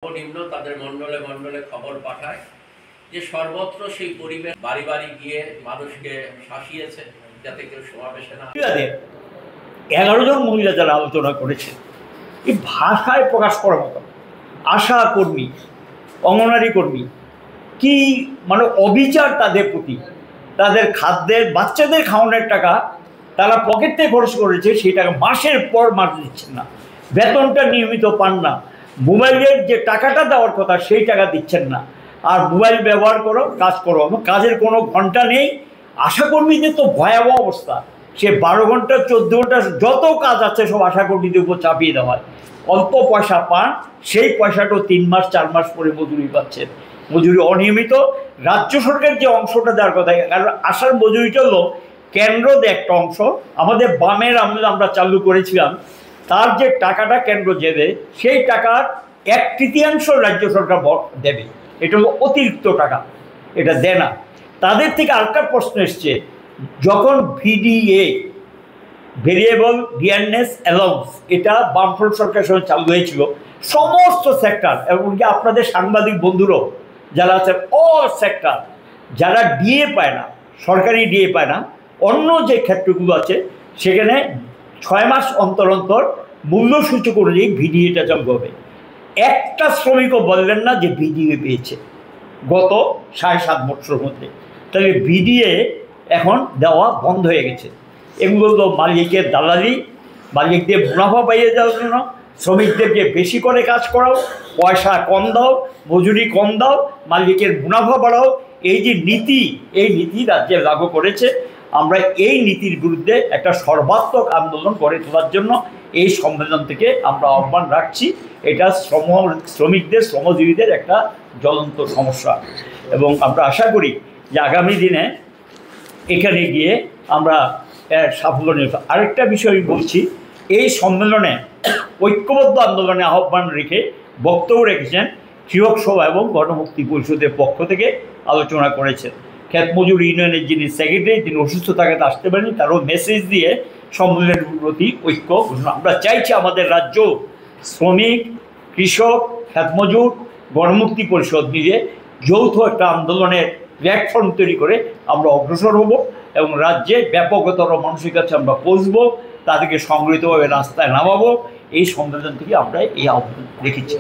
সর্বনিম্ন তাদের মণ্ডলে মণ্ডলে খবর পাঠায় যে সর্বত্র সেই পরিবেশ বাড়ি বাড়ি গিয়ে মানুষকে শাসিয়েছে যাতে কেউ সমাবেশে না। 11 জন মহিলা যারা আলোচনা করেছে, এই ভাষায় প্রকাশ করার মতো আশা কর্মী, অঙ্গনারী কর্মী, কি মানে অবিচার তাদের প্রতি। তাদের খাদ্যের, বাচ্চাদের খাওয়ানোর টাকা তারা পকেট থেকে খরচ করেছে, সেই টাকা মাসের পর মাস দিচ্ছেন না, বেতনটা নিয়মিত পান না, মোবাইলের যে টাকাটা দেওয়ার কথা সেই টাকা দিচ্ছেন না। আর মোবাইল ব্যবহার করো, কাজ করো, কাজের কোনো ঘন্টা নেই। আশাকর্মীদের তো ভয়াবহ অবস্থা, সে 12 ঘন্টা 14 ঘন্টা যত কাজ আছে সব আশাকর্মীদের উপর চাপিয়ে দেওয়া হয়। অল্প পয়সা পান, সেই পয়সাটাও 3 মাস 4 মাস পরে মজুরি পাচ্ছেন, মজুরি অনিয়মিত। রাজ্য সরকার যে অংশটা দেওয়ার কথা, কারণ আশার মজুরিটা হলো কেন্দ্রতে একটা অংশ, আমাদের বামের আমলে আমরা চালু করেছিলাম, তার যে টাকাটা কেন্দ্র দেবে সেই টাকার 1/3 রাজ্য সরকার দেবে। এটা হলো অতিরিক্ত টাকা, এটা দেয় না। তাদের থেকে আরেকটা প্রশ্ন এসছে, যখন ভিডিএ, ভেরিয়েবল ডিয়ারনেস অ্যালাউন্স, এটা বামফ্রন্ট সরকারের সময় চালু হয়েছিল, সমস্ত সেক্টর, এমনকি আপনাদের সাংবাদিক বন্ধুরাও যারা আছেন, অল সেক্টর যারা ডিএ পায় না, সরকারি ডিএ পায় না, অন্য যে ক্ষেত্রগুলো আছে সেখানে 6 মাস অন্তর অন্তর মূল্যসূচক অনুযায়ী ভিডিএটা চালু হবে। একটা শ্রমিকও বললেন না যে ভিডিএ পেয়েছে গত 7.5 বছরের মধ্যে। তাহলে ভিডিএ এখন দেওয়া বন্ধ হয়ে গেছে। এগুলো হলো মালিকের দালালি, মালিকদের মুনাফা পাইয়ে যাওয়ার জন্য, শ্রমিকদেরকে বেশি করে কাজ করাও, পয়সা কম দাও, মজুরি কম দাও, মালিকের মুনাফা বাড়াও। এই যে নীতি, এই নীতি রাজ্যে লাগু করেছে। আমরা এই নীতির বিরুদ্ধে একটা সর্বাত্মক আন্দোলন গড়ে তোলার জন্য এই সম্মেলন থেকে আমরা আহ্বান রাখছি। এটা শ্রমিকদের, শ্রমজীবীদের একটা জ্বলন্ত সমস্যা, এবং আমরা আশা করি যে আগামী দিনে এখানে গিয়ে আমরা সাফল্য নিয়ে। আরেকটা বিষয় বলছি, এই সম্মেলনে ঐক্যবদ্ধ আন্দোলনে আহ্বান রেখে বক্তব্য রেখেছেন কৃষক সভা এবং গণমুক্তি পরিষদের পক্ষ থেকে আলোচনা করেছেন ক্ষেত মজুর ইউনিয়নের যিনি সেক্রেটারি, তিনি অসুস্থ থাকাতে আসতে পারেনি, তারও মেসেজ দিয়ে সম্মেলনের প্রতি ঐক্য ঘোষণা। আমরা চাইছি আমাদের রাজ্য শ্রমিক, কৃষক, ক্ষেত মজুর, গণমুক্তি পরিষদ মিলে যৌথ একটা আন্দোলনের প্ল্যাটফর্ম তৈরি করে আমরা অগ্রসর হব এবং রাজ্যে ব্যাপকতর মানুষের কাছে আমরা পৌঁছবো, তাদেরকে সংগঠিতভাবে রাস্তায় নামাবো। এই সম্মেলন থেকে আমরা এই আহ্বান রেখেছি।